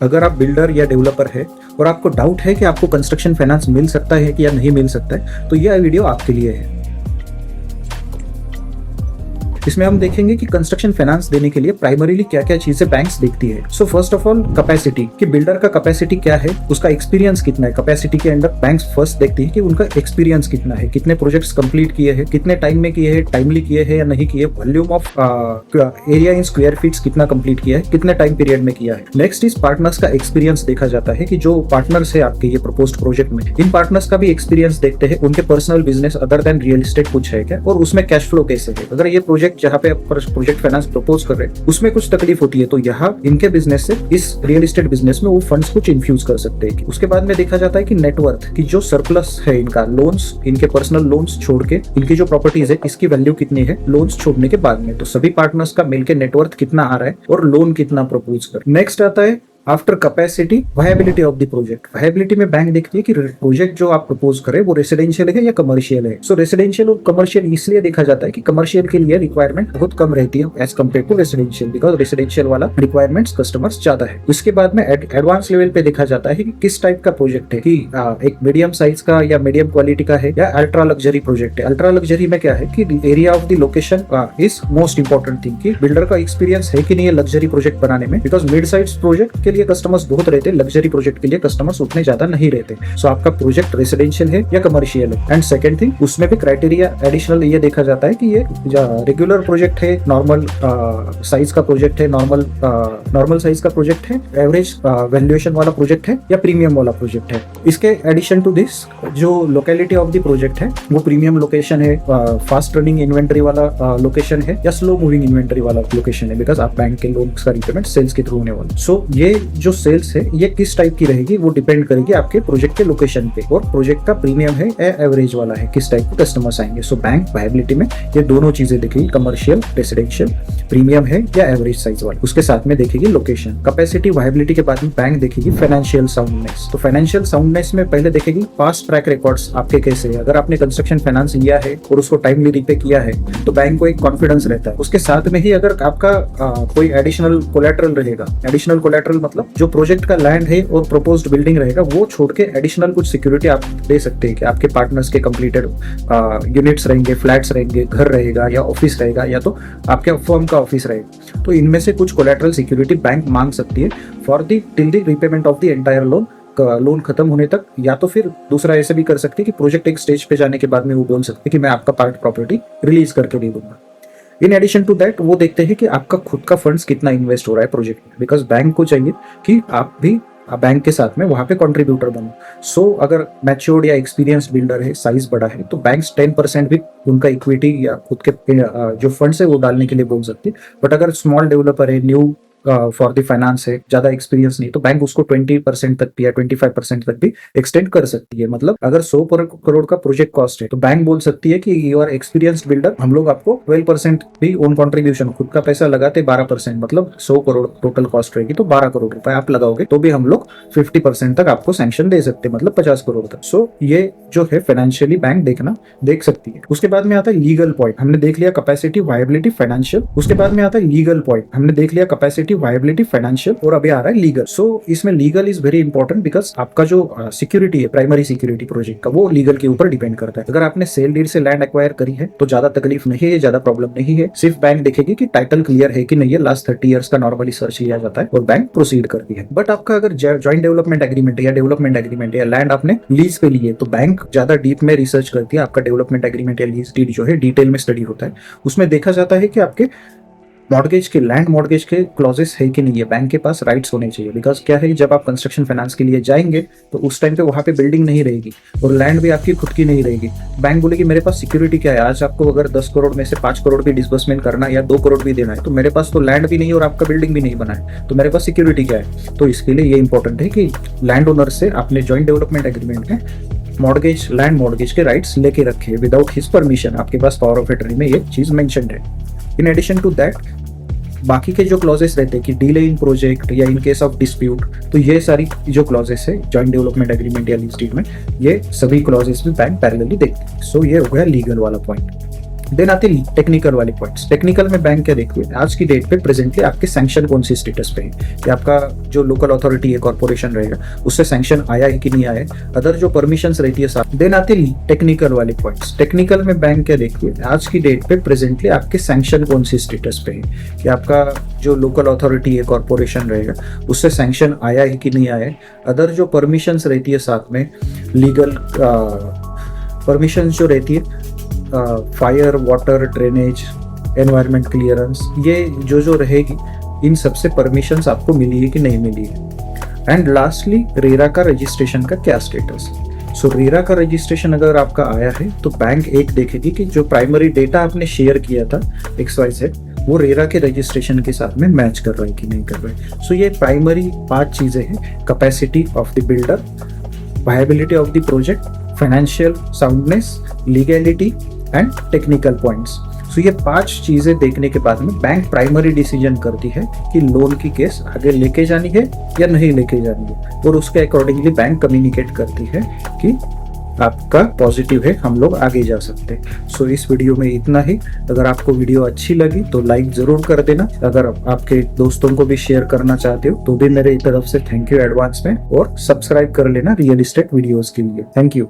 अगर आप बिल्डर या डेवलपर है और आपको डाउट है कि आपको कंस्ट्रक्शन फाइनेंस मिल सकता है कि या नहीं मिल सकता है, तो यह वीडियो आपके लिए है। इसमें हम देखेंगे कि कंस्ट्रक्शन फाइनेंस देने के लिए प्राइमरीली क्या क्या चीजें बैंक्स देखती है। So first of all capacity, कि बिल्डर का कैपेसिटी क्या है, उसका एक्सपीरियंस कितना है। कैपेसिटी के अंदर बैंक्स फर्स्ट देखती है कि उनका एक्सपीरियंस कितना है, कितने प्रोजेक्ट्स कंप्लीट किए हैं, कितने टाइम में किए हैं, टाइमली किए हैं या नहीं किए, volume of area in square feets कितना कंप्लीट किया है, कितने टाइम पीरियड में किया है। नेक्स्ट इज पार्टनर्स का एक्सपीरियंस देखा जाता है कि जो पार्टनर्स है आपके ये प्रपोज्ड प्रोजेक्ट में, इन पार्टनर्स का भी एक्सपीरियंस देखते हैं। उनके personal business other than real estate कुछ है क्या, और उसमें कैश फ्लो कैसे है। अगर ये प्रोजेक्ट जहाँ पे प्रोजेक्ट फाइनेंस प्रपोज कर रहे हैं उसमें कुछ तकलीफ होती है, तो यहाँ इनके बिजनेस से इस रियल एस्टेट बिजनेस में वो फंड्स कुछ इन्फ्यूज कर सकते हैं। उसके बाद में देखा जाता है कि नेटवर्थ, की जो सरप्लस है इनका, लोन्स, इनके पर्सनल लोन्स छोड़ के इनकी जो प्रॉपर्टीज है इसकी वैल्यू कितनी है लोन्स छोड़ने के बाद में। तो सभी पार्टनर्स का मिलकर नेटवर्थ कितना आ रहा है और लोन कितना प्रपोज कर। नेक्स्ट आता है after capacity viability of the project. Viability में बैंक देखती है कि प्रोजेक्ट जो आप प्रपोज करें वो रेसिडेंशियल है या कमर्शियल है। सो रेसिडेंशियल और कमर्शियल इसलिए देखा जाता है कि कमर्शियल के लिए रिक्वायरमेंट बहुत कम रहती है as compare to residential, because residential वाला रिक्वायरमेंट्स कस्टमर्स ज्यादा है। उसके बाद में एडवांस लेवल पे देखा जाता है कि किस टाइप का प्रोजेक्ट है, कि एक मीडियम साइज का या मीडियम क्वालिटी का है या अल्ट्रा लग्जरी प्रोजेक्ट है। अल्ट्रा लग्जरी में क्या है कि area of the location is most important thing, कि बिल्डर का एक्सपीरियंस है कि नहीं है लग्जरी प्रोजेक्ट बनाने में, बिकॉज मिड साइज प्रोजेक्ट के लिए कस्टमर्स बहुत रहते हैं, लग्जरी प्रोजेक्ट के लिए कस्टमर्स उतने ज्यादा नहीं रहते। सो आपका प्रोजेक्ट रेसिडेंशियल है या कमर्शियल है। एंड सेकंड थिंग, उसमें भी क्राइटेरिया एडिशनल ये देखा जाता है कि ये रेगुलर प्रोजेक्ट है, नॉर्मल साइज का प्रोजेक्ट है, नॉर्मल साइज का प्रोजेक्ट है, एवरेज वैल्यूएशन वाला प्रोजेक्ट है या प्रीमियम वाला प्रोजेक्ट है। इसके एडिशन टू दिस, जो लोकेलिटी ऑफ द प्रोजेक्ट है वो प्रीमियम लोकेशन है, फास्ट रनिंग इन्वेंटरी वाला लोकेशन है या स्लो मूविंग इन्वेंटरी वाला लोकेशन है, बिकॉज आप बैंक के लोन का रिपेमेंट सेल्स के थ्रू होने वाला। सो ये जो सेल्स है ये किस टाइप की रहेगी वो डिपेंड करेगी आपके प्रोजेक्ट के लोकेशन पे, और प्रोजेक्ट का प्रीमियम है या एवरेज वाला है, किस टाइप के कस्टमर्स आएंगे। सो बैंक वायबिलिटी में ये दोनों चीजें देखेगी, कमर्शियल, रेसिडेंशियल, प्रीमियम है या एवरेज साइज वाला। उसके साथ में देखेगी लोकेशन। कैपेसिटी वायबिलिटी के बाद में बैंक देखेगी फाइनेंशियल साउंडनेस। तो फाइनेंशियल साउंडनेस में पहले देखेगी पास्ट ट्रैक रिकॉर्ड्स आपके कैसे है। अगर आपने कंस्ट्रक्शन फाइनेंस लिया है और उसको टाइमली रीपे किया है तो बैंक को एक कॉन्फिडेंस रहता है। उसके साथ में ही अगर आपका कोई एडिशनल कोलैटरल रहेगा, एडिशनल कोलैटरल मतलब जो प्रोजेक्ट का लैंड है और प्रपोज्ड बिल्डिंग रहेगा, वो छोड़ के एडिशनल कुछ सिक्योरिटी आप दे सकते हैं कि आपके पार्टनर्स के कंप्लीटेड यूनिट्स रहेंगे, फ्लैट्स रहेंगे, घर रहेगा या ऑफिस रहेगा या तो आपके फर्म का ऑफिस रहेगा। तो इनमें से कुछ कोलैटरल सिक्योरिटी बैंक मांग सकती है for the till the repayment of the entire loan खत्म होने तक, या तो फिर दूसरा ऐसे भी कर सकते हैं कि प्रोजेक्ट एक स्टेज पे जाने के बाद में वो बोल सकते हैं कि मैं आपका पार्ट प्रॉपर्टी रिलीज करके दे दूंगा। इन एडिशन टू दैट वो देखते हैं कि आपका खुद का फंड्स कितना इन्वेस्ट हो रहा है प्रोजेक्ट में, बिकॉज बैंक को चाहिए कि आप भी बैंक के साथ में वहां पे कंट्रीब्यूटर बनो। सो अगर मैच्योर्ड या एक्सपीरियंस बिल्डर है, साइज बड़ा है, तो बैंक्स 10% भी उनका इक्विटी या खुद के जो फंड्स है वो डालने के लिए बोल सकते हैं। बट अगर स्मॉल डेवलपर है, न्यू फॉर द फाइनेंस है, ज्यादा एक्सपीरियंस नहीं, तो बैंक उसको 20% तक भी या 25% तक भी एक्सटेंड कर सकती है। मतलब अगर 100 करोड़ का प्रोजेक्ट कॉस्ट है तो बैंक बोल सकती है कि यू आर एक्सपीरियंस्ड बिल्डर, हम लोग आपको 12% भी ओन कॉन्ट्रीब्यूशन, खुद का पैसा लगाते 12%, मतलब 100 करोड़ टोटल कॉस्ट रहेगी तो 12 करोड़ रुपए आप लगाओगे तो भी हम लोग 50% तक आपको सैंक्शन दे सकते हैं, मतलब 50 करोड़ तक। सो ये जो है फाइनेंशियली बैंक देख सकती है। उसके बाद में आता है लीगल पॉइंट। हमने देख लिया कैपेसिटी, वायबिलिटी, फाइनेंशियल। उसके बाद में आता है लीगल पॉइंट। हमने देख लिया कैपेसिटी, वायबिलिटी, फाइनेंशियल, और अभी आ रहा है लीगल। सो इसमें legal is very important, because आपका जो सिक्योरिटी है, प्राइमरी सिक्योरिटी प्रोजेक्ट का, वो लीगल के ऊपर डिपेंड करता है। अगर आपने सेल डीड से लैंड एक्वायर करी है तो ज्यादा तकलीफ नहीं है, ज्यादा प्रॉब्लम नहीं है। सिर्फ बैंक देखेगी कि टाइटल क्लियर है कि नहीं है, लास्ट 30 ईयर्स का नॉर्मली सर्च लिया जाता है और बैंक प्रोसीड करती है। बट आपका अगर ज्वाइंट डेवलपमेंट एग्रीमेंट या डेवलपमेंट एग्रीमेंट या लैंड आपने लीज पे लिए तो बैंक ज्यादा डीप में रिसर्च करती है। आपका डेवलपमेंट एग्रीमेंट या लीज डीड जो है डिटेल में स्टडी होता है। उसमें देखा जाता है कि आपके मॉर्गेज के, लैंड मॉर्गेज के क्लॉजेस है कि नहीं है, बैंक के पास राइट्स होने चाहिए। बिकॉज क्या है, जब आप कंस्ट्रक्शन फाइनेंस के लिए जाएंगे तो उस टाइम पे वहां पे बिल्डिंग नहीं रहेगी और लैंड भी आपकी खुद की नहीं रहेगी। बैंक बोलेगी मेरे पास सिक्योरिटी क्या है, आज आपको अगर 10 करोड़ में से 5 करोड़ भी डिस्बर्समेंट करना है या 2 करोड़ भी देना है तो मेरे पास तो लैंड भी नहीं और आपका बिल्डिंग भी नहीं बना है, तो मेरे पास सिक्योरिटी क्या है। तो इसके लिए ये इंपॉर्टेंट है कि लैंड ओनर से आपने जॉइंट डेवलपमेंट एग्रीमेंट में मॉर्गेज, लैंड मॉर्गेज के राइट्स लेके रखे विदाउट हिज परमिशन। आपके पास पावर ऑफ अटर्नी में ये चीज मेंशन्ड है। इन एडिशन टू दैट बाकी के जो क्लॉजेस रहते हैं कि डिले इन प्रोजेक्ट या इन केस ऑफ डिस्प्यूट, तो ये सारी जो क्लॉजेस है जॉइंट डेवलपमेंट एग्रीमेंट या लीज डीड में, ये सभी क्लॉजेस भी बैंक पैरेलली देखते हैं। सो ये हो गया लीगल वाला पॉइंट। देन आते टेक्निकल वाले पॉइंट्स। टेक्निकल में बैंक क्या देखती है, आज की डेट पे प्रेजेंटली आपके सैंक्शन कौन सी स्टेटस पे है, कि आपका जो लोकल अथॉरिटी है, कॉर्पोरेशन रहेगा, उससे सैंक्शन आया है कि नहीं आया है, अदर जो परमिशंस रहती है साथ। देन आते टेक्निकल वाले पॉइंट्स। टेक्निकल में बैंक क्या देखती है, आज की डेट पे प्रेजेंटली आपके सैंक्शन कौन सी स्टेटस पे है, कि आपका जो लोकल अथॉरिटी है, कॉर्पोरेशन रहेगा, उससे सैंक्शन आया है कि नहीं आया है, अदर जो परमिशंस रहती है साथ में, लीगल परमिशंस जो रहती है, fire, water, drainage, environment clearance, ये जो रहेगी, इन सबसे परमिशंस आपको मिली है कि नहीं मिली है। एंड लास्टली रेरा का रजिस्ट्रेशन का क्या स्टेटस। सो रेरा का रजिस्ट्रेशन अगर आपका आया है तो बैंक एक देखेगी कि जो प्राइमरी डेटा आपने शेयर किया था XYZ, वो रेरा के रजिस्ट्रेशन के साथ में मैच कर रहा है कि नहीं कर रहा है। सो ये प्राइमरी 5 चीजें हैं, capacity of the builder, viability of the project, financial soundness, legality and technical points. So ये 5 चीजें देखने के बाद में बैंक प्राइमरी डिसीजन करती है कि लोन की केस आगे लेके जानी है या नहीं लेके जानी है, और उसके अकॉर्डिंगली बैंक कम्युनिकेट करती है कि आपका पॉजिटिव है, हम लोग आगे जा सकते हैं। सो इस वीडियो में इतना ही। अगर आपको वीडियो अच्छी लगी तो लाइक जरूर कर देना। अगर आपके दोस्तों को भी शेयर करना चाहते हो तो भी मेरे तरफ से थैंक यू एडवांस में, और सब्सक्राइब कर लेना रियल एस्टेट वीडियोस के लिए। Thank you.